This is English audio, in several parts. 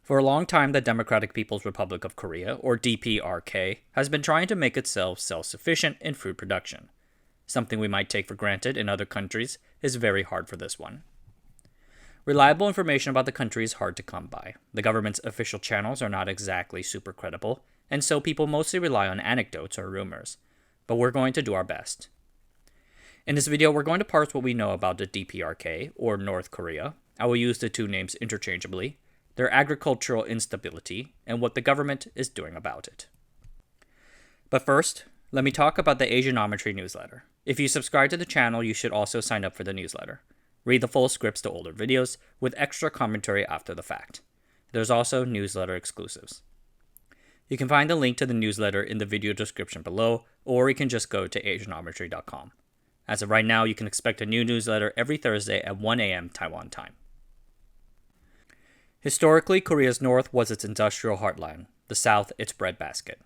For a long time, the Democratic People's Republic of Korea, or DPRK, has been trying to make itself self-sufficient in food production. Something we might take for granted in other countries is very hard for this one. Reliable information about the country is hard to come by. The government's official channels are not exactly super credible, and so people mostly rely on anecdotes or rumors. But we're going to do our best. In this video, we're going to parse what we know about the DPRK, or North Korea. I will use the two names interchangeably, their agricultural instability, and what the government is doing about it. But first, let me talk about the Asianometry Newsletter. If you subscribe to the channel, you should also sign up for the newsletter. Read the full scripts to older videos, with extra commentary after the fact. There's also newsletter exclusives. You can find the link to the newsletter in the video description below, or you can just go to asianometry.com. As of right now, you can expect a new newsletter every Thursday at 1 a.m. Taiwan time. Historically, Korea's north was its industrial heartland, the south its breadbasket.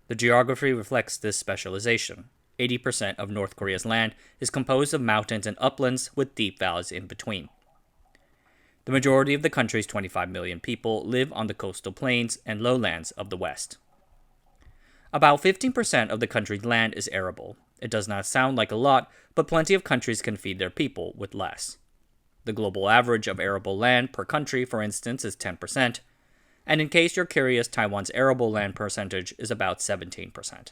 The geography reflects this specialization. 80% of North Korea's land is composed of mountains and uplands with deep valleys in between. The majority of the country's 25 million people live on the coastal plains and lowlands of the west. About 15% of the country's land is arable. It does not sound like a lot, but plenty of countries can feed their people with less. The global average of arable land per country, for instance, is 10%, and in case you're curious, Taiwan's arable land percentage is about 17%.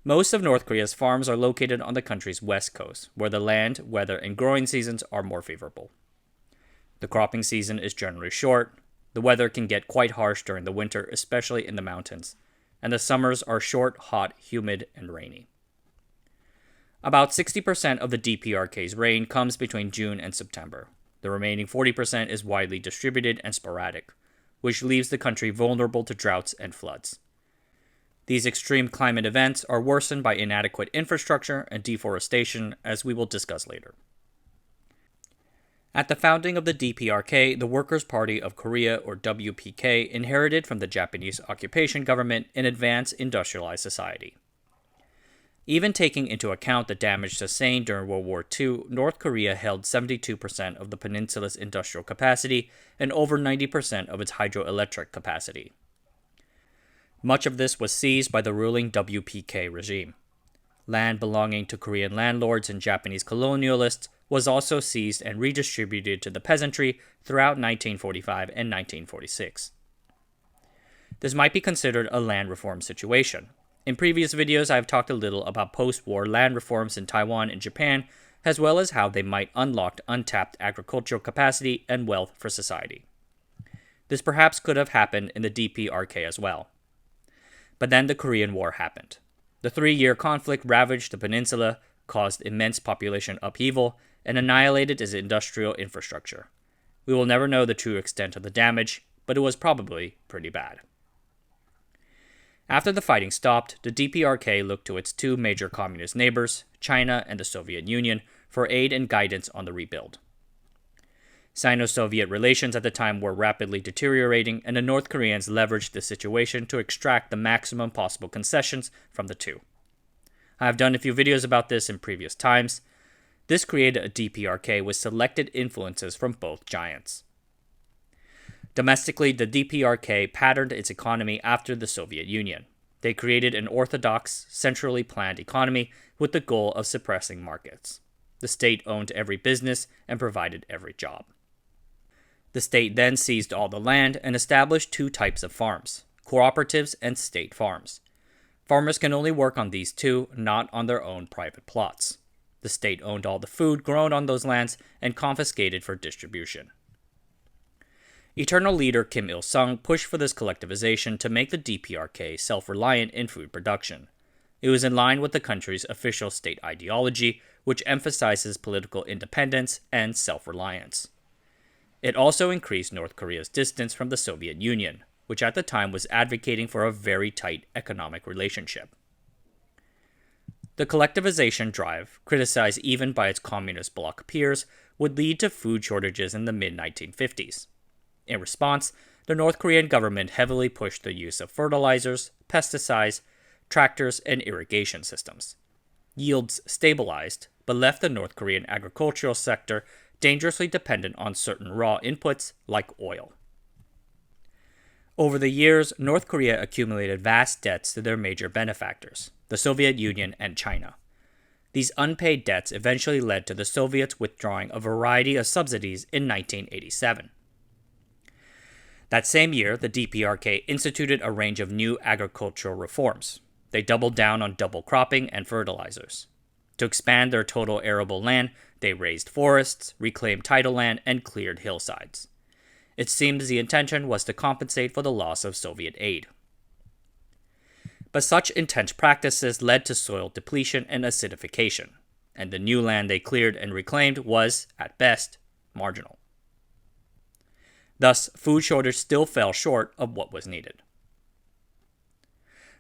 Most of North Korea's farms are located on the country's west coast, where the land, weather, and growing seasons are more favorable. The cropping season is generally short, the weather can get quite harsh during the winter, especially in the mountains, and the summers are short, hot, humid, and rainy. About 60% of the DPRK's rain comes between June and September. The remaining 40% is widely distributed and sporadic, which leaves the country vulnerable to droughts and floods. These extreme climate events are worsened by inadequate infrastructure and deforestation, as we will discuss later. At the founding of the DPRK, the Workers' Party of Korea, or WPK, inherited from the Japanese occupation government an advanced industrialized society. Even taking into account the damage sustained during World War II, North Korea held 72% of the peninsula's industrial capacity and over 90% of its hydroelectric capacity. Much of this was seized by the ruling WPK regime. Land belonging to Korean landlords and Japanese colonialists was also seized and redistributed to the peasantry throughout 1945 and 1946. This might be considered a land reform situation. In previous videos, I have talked a little about post-war land reforms in Taiwan and Japan, as well as how they might unlock untapped agricultural capacity and wealth for society. This perhaps could have happened in the DPRK as well. But then the Korean War happened. The 3-year conflict ravaged the peninsula, caused immense population upheaval, and annihilated its industrial infrastructure. We will never know the true extent of the damage, but it was probably pretty bad. After the fighting stopped, the DPRK looked to its two major communist neighbors, China and the Soviet Union, for aid and guidance on the rebuild. Sino-Soviet relations at the time were rapidly deteriorating, and the North Koreans leveraged the situation to extract the maximum possible concessions from the two. I have done a few videos about this in previous times. This created a DPRK with selected influences from both giants. Domestically, the DPRK patterned its economy after the Soviet Union. They created an orthodox, centrally planned economy with the goal of suppressing markets. The state owned every business and provided every job. The state then seized all the land and established two types of farms, cooperatives and state farms. Farmers can only work on these two, not on their own private plots. The state owned all the food grown on those lands and confiscated for distribution. Eternal leader Kim Il-sung pushed for this collectivization to make the DPRK self-reliant in food production. It was in line with the country's official state ideology, which emphasizes political independence and self-reliance. It also increased North Korea's distance from the Soviet Union, which at the time was advocating for a very tight economic relationship. The collectivization drive, criticized even by its communist bloc peers, would lead to food shortages in the mid-1950s. In response, the North Korean government heavily pushed the use of fertilizers, pesticides, tractors, and irrigation systems. Yields stabilized, but left the North Korean agricultural sector dangerously dependent on certain raw inputs like oil. Over the years, North Korea accumulated vast debts to their major benefactors, the Soviet Union and China. These unpaid debts eventually led to the Soviets withdrawing a variety of subsidies in 1987. That same year, the DPRK instituted a range of new agricultural reforms. They doubled down on double cropping and fertilizers. To expand their total arable land, they raised forests, reclaimed tidal land, and cleared hillsides. It seems the intention was to compensate for the loss of Soviet aid. But such intense practices led to soil depletion and acidification, and the new land they cleared and reclaimed was, at best, marginal. Thus, food shortage still fell short of what was needed.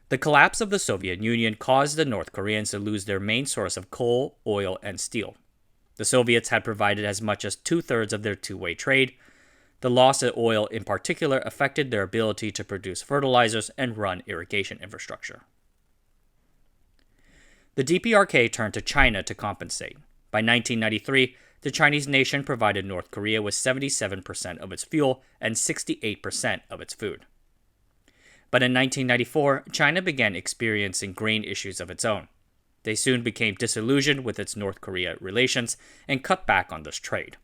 The collapse of the Soviet Union caused the North Koreans to lose their main source of coal, oil, and steel. The Soviets had provided as much as two-thirds of their two-way trade. The loss of oil in particular affected their ability to produce fertilizers and run irrigation infrastructure. The DPRK turned to China to compensate. By 1993, the Chinese nation provided North Korea with 77% of its fuel and 68% of its food. But in 1994, China began experiencing grain issues of its own. They soon became disillusioned with its North Korea relations and cut back on this trade.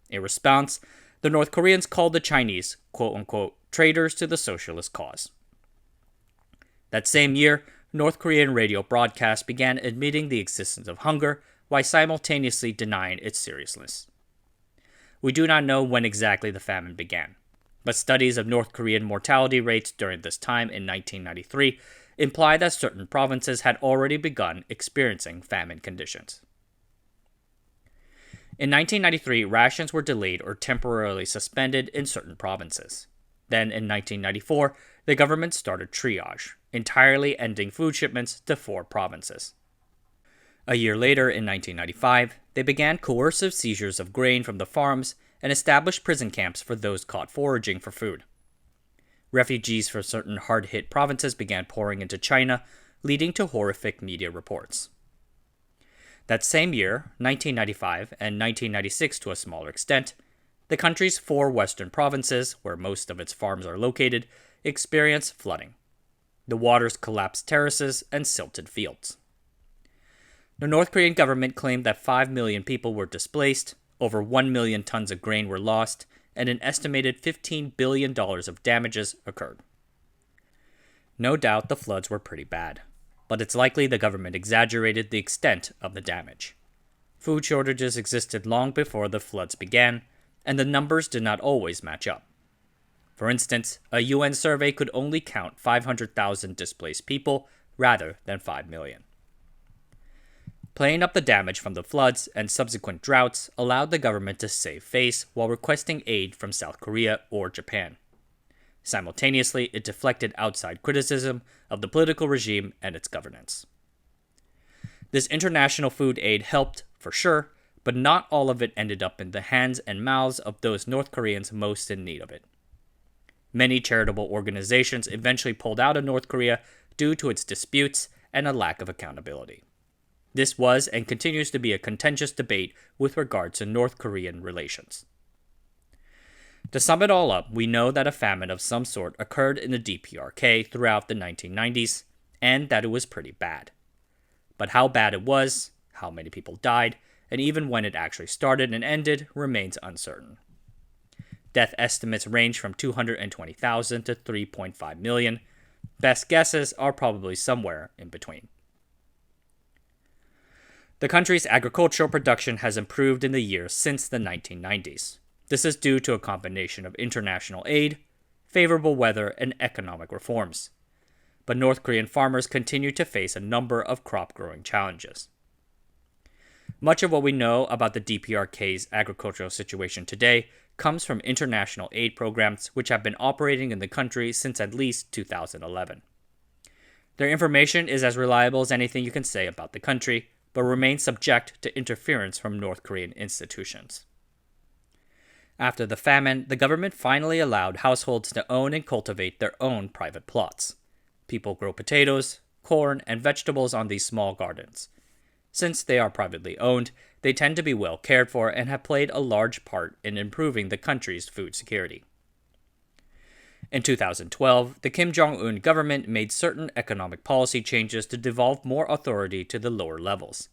In response, the North Koreans called the Chinese, quote-unquote, traitors to the socialist cause. That same year, North Korean radio broadcasts began admitting the existence of hunger while simultaneously denying its seriousness. We do not know when exactly the famine began, but studies of North Korean mortality rates during this time in 1993 imply that certain provinces had already begun experiencing famine conditions. In 1993, rations were delayed or temporarily suspended in certain provinces. Then, in 1994, the government started triage, entirely ending food shipments to 4 provinces. A year later, in 1995, they began coercive seizures of grain from the farms and established prison camps for those caught foraging for food. Refugees from certain hard-hit provinces began pouring into China, leading to horrific media reports. That same year, 1995 and 1996 to a smaller extent, the country's 4 western provinces, where most of its farms are located, experienced flooding. The waters collapsed terraces and silted fields. The North Korean government claimed that 5 million people were displaced, over 1 million tons of grain were lost, and an estimated $15 billion of damages occurred. No doubt the floods were pretty bad, but it's likely the government exaggerated the extent of the damage. Food shortages existed long before the floods began, and the numbers did not always match up. For instance, a UN survey could only count 500,000 displaced people rather than 5 million. Playing up the damage from the floods and subsequent droughts allowed the government to save face while requesting aid from South Korea or Japan. Simultaneously, it deflected outside criticism of the political regime and its governance. This international food aid helped, for sure, but not all of it ended up in the hands and mouths of those North Koreans most in need of it. Many charitable organizations eventually pulled out of North Korea due to its disputes and a lack of accountability. This was and continues to be a contentious debate with regard to North Korean relations. To sum it all up, we know that a famine of some sort occurred in the DPRK throughout the 1990s, and that it was pretty bad. But how bad it was, how many people died, and even when it actually started and ended remains uncertain. Death estimates range from 220,000 to 3.5 million. Best guesses are probably somewhere in between. The country's agricultural production has improved in the years since the 1990s. This is due to a combination of international aid, favorable weather, and economic reforms. But North Korean farmers continue to face a number of crop-growing challenges. Much of what we know about the DPRK's agricultural situation today comes from international aid programs which have been operating in the country since at least 2011. Their information is as reliable as anything you can say about the country, but remains subject to interference from North Korean institutions. After the famine, the government finally allowed households to own and cultivate their own private plots. People grow potatoes, corn, and vegetables on these small gardens. Since they are privately owned, they tend to be well cared for and have played a large part in improving the country's food security. In 2012, the Kim Jong-un government made certain economic policy changes to devolve more authority to the lower levels.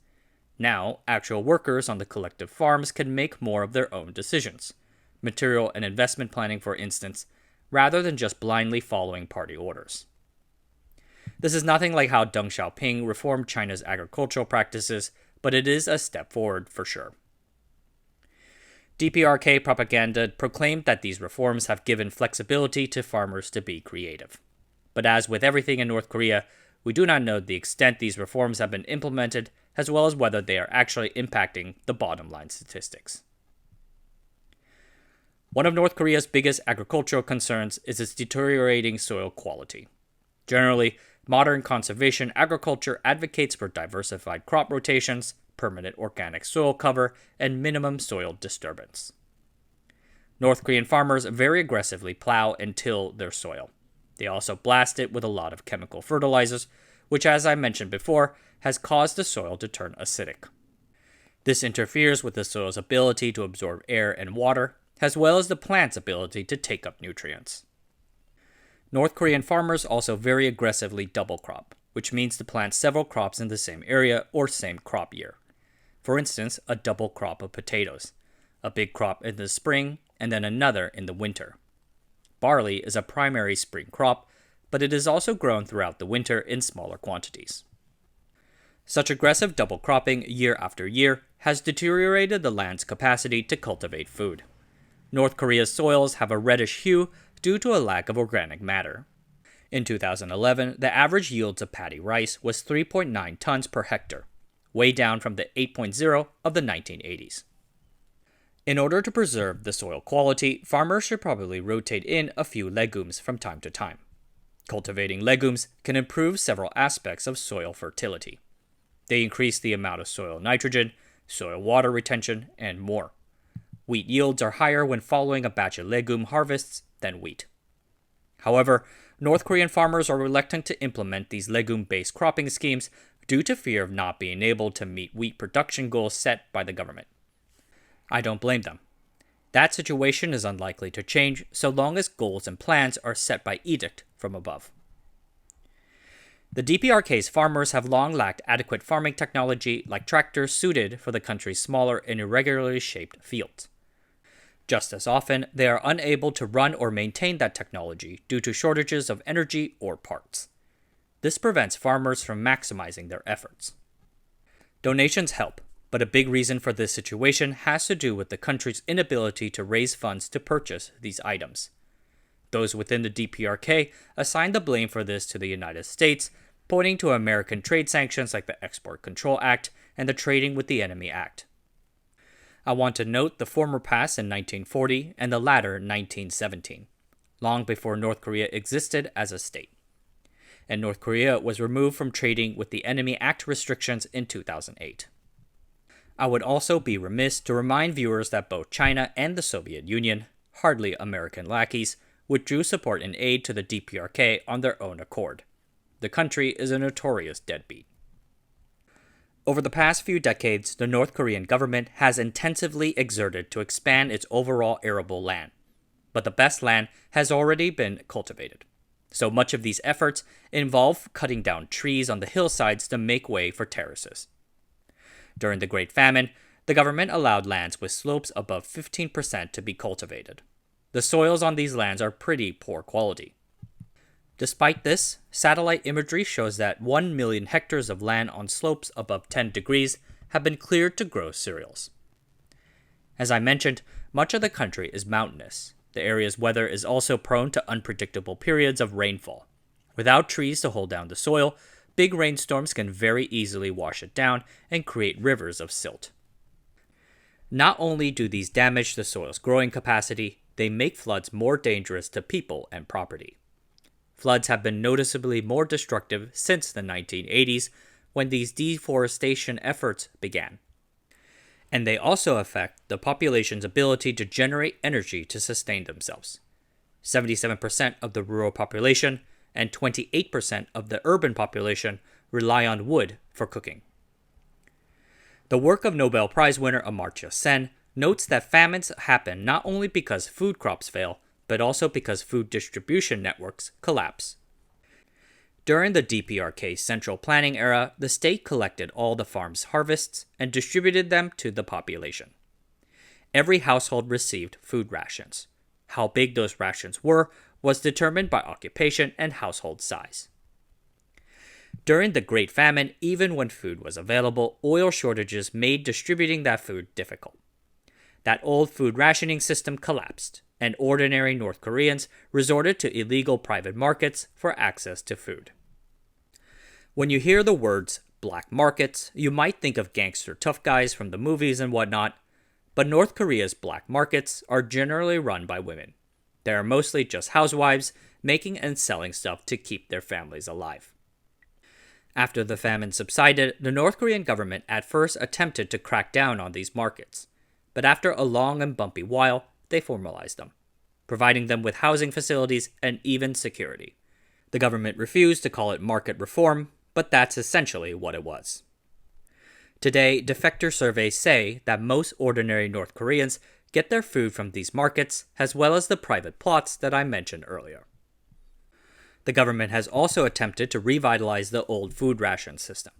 Now, actual workers on the collective farms can make more of their own decisions, material and investment planning, for instance, rather than just blindly following party orders. This is nothing like how Deng Xiaoping reformed China's agricultural practices, but it is a step forward for sure. DPRK propaganda proclaimed that these reforms have given flexibility to farmers to be creative. But as with everything in North Korea, we do not know the extent these reforms have been implemented, as well as whether they are actually impacting the bottom line statistics. One of North Korea's biggest agricultural concerns is its deteriorating soil quality. Generally, modern conservation agriculture advocates for diversified crop rotations, permanent organic soil cover, and minimum soil disturbance. North Korean farmers very aggressively plow and till their soil. They also blast it with a lot of chemical fertilizers, which, as I mentioned before, has caused the soil to turn acidic. This interferes with the soil's ability to absorb air and water, as well as the plant's ability to take up nutrients. North Korean farmers also very aggressively double crop, which means to plant several crops in the same area or same crop year. For instance, a double crop of potatoes, a big crop in the spring and then another in the winter. Barley is a primary spring crop, but it is also grown throughout the winter in smaller quantities. Such aggressive double cropping year after year has deteriorated the land's capacity to cultivate food. North Korea's soils have a reddish hue due to a lack of organic matter. In 2011, the average yields of paddy rice was 3.9 tons per hectare, way down from the 8.0 of the 1980s. In order to preserve the soil quality, farmers should probably rotate in a few legumes from time to time. Cultivating legumes can improve several aspects of soil fertility. They increase the amount of soil nitrogen, soil water retention, and more. Wheat yields are higher when following a batch of legume harvests than wheat. However, North Korean farmers are reluctant to implement these legume-based cropping schemes due to fear of not being able to meet wheat production goals set by the government. I don't blame them. That situation is unlikely to change so long as goals and plans are set by edict from above. The DPRK's farmers have long lacked adequate farming technology like tractors suited for the country's smaller and irregularly shaped fields. Just as often, they are unable to run or maintain that technology due to shortages of energy or parts. This prevents farmers from maximizing their efforts. Donations help, but a big reason for this situation has to do with the country's inability to raise funds to purchase these items. Those within the DPRK assign the blame for this to the United States, pointing to American trade sanctions like the Export Control Act and the Trading with the Enemy Act. I want to note the former passed in 1940 and the latter 1917, long before North Korea existed as a state. And North Korea was removed from Trading with the Enemy Act restrictions in 2008. I would also be remiss to remind viewers that both China and the Soviet Union, hardly American lackeys, withdrew support and aid to the DPRK on their own accord. The country is a notorious deadbeat. Over the past few decades, the North Korean government has intensively exerted to expand its overall arable land. But the best land has already been cultivated. So much of these efforts involve cutting down trees on the hillsides to make way for terraces. During the Great Famine, the government allowed lands with slopes above 15% to be cultivated. The soils on these lands are pretty poor quality. Despite this, satellite imagery shows that 1 million hectares of land on slopes above 10 degrees have been cleared to grow cereals. As I mentioned, much of the country is mountainous. The area's weather is also prone to unpredictable periods of rainfall. Without trees to hold down the soil, big rainstorms can very easily wash it down and create rivers of silt. Not only do these damage the soil's growing capacity, they make floods more dangerous to people and property. Floods have been noticeably more destructive since the 1980s, when these deforestation efforts began. And they also affect the population's ability to generate energy to sustain themselves. 77% of the rural population and 28% of the urban population rely on wood for cooking. The work of Nobel Prize winner Amartya Sen notes that famines happen not only because food crops fail, but also because food distribution networks collapse. During the DPRK central planning era, the state collected all the farm's harvests and distributed them to the population. Every household received food rations. How big those rations were was determined by occupation and household size. During the Great Famine, even when food was available, oil shortages made distributing that food difficult. That old food rationing system collapsed, and ordinary North Koreans resorted to illegal private markets for access to food. When you hear the words black markets, you might think of gangster tough guys from the movies and whatnot, but North Korea's black markets are generally run by women. They are mostly just housewives making and selling stuff to keep their families alive. After the famine subsided, the North Korean government at first attempted to crack down on these markets, but after a long and bumpy while, they formalized them, providing them with housing facilities and even security. The government refused to call it market reform, but that's essentially what it was. Today, defector surveys say that most ordinary North Koreans get their food from these markets, as well as the private plots that I mentioned earlier. The government has also attempted to revitalize the old food ration system,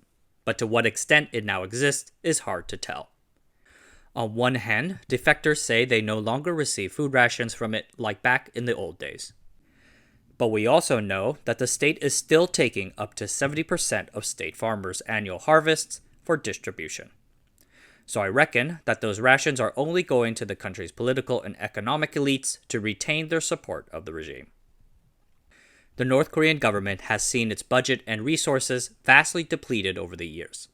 but to what extent it now exists is hard to tell. On one hand, defectors say they no longer receive food rations from it like back in the old days. But we also know that the state is still taking up to 70% of state farmers' annual harvests for distribution. So I reckon that those rations are only going to the country's political and economic elites to retain their support of the regime. The North Korean government has seen its budget and resources vastly depleted over the years.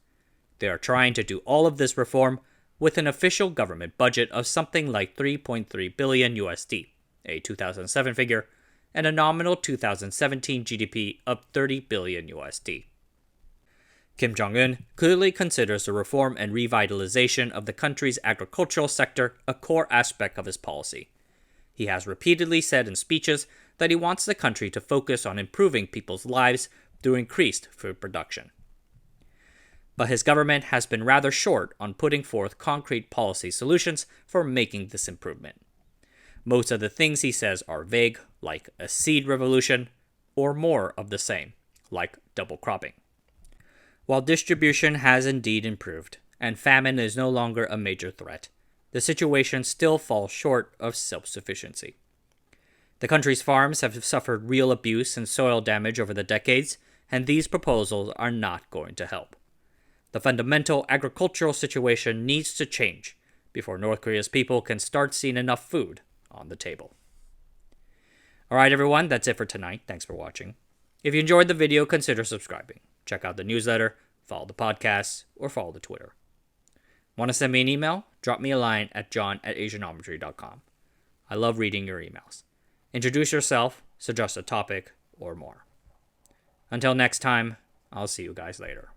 They are trying to do all of this reform with an official government budget of something like 3.3 billion USD, a 2007 figure, and a nominal 2017 GDP of 30 billion USD. Kim Jong-un clearly considers the reform and revitalization of the country's agricultural sector a core aspect of his policy. He has repeatedly said in speeches that he wants the country to focus on improving people's lives through increased food production. But his government has been rather short on putting forth concrete policy solutions for making this improvement. Most of the things he says are vague, like a seed revolution, or more of the same, like double cropping. While distribution has indeed improved, and famine is no longer a major threat, the situation still falls short of self-sufficiency. The country's farms have suffered real abuse and soil damage over the decades, and these proposals are not going to help. The fundamental agricultural situation needs to change before North Korea's people can start seeing enough food on the table. Alright everyone, that's it for tonight. Thanks for watching. If you enjoyed the video, consider subscribing. Check out the newsletter, follow the podcast, or follow the Twitter. Want to send me an email? Drop me a line at john@asianometry.com. I love reading your emails. Introduce yourself, suggest a topic, or more. Until next time, I'll see you guys later.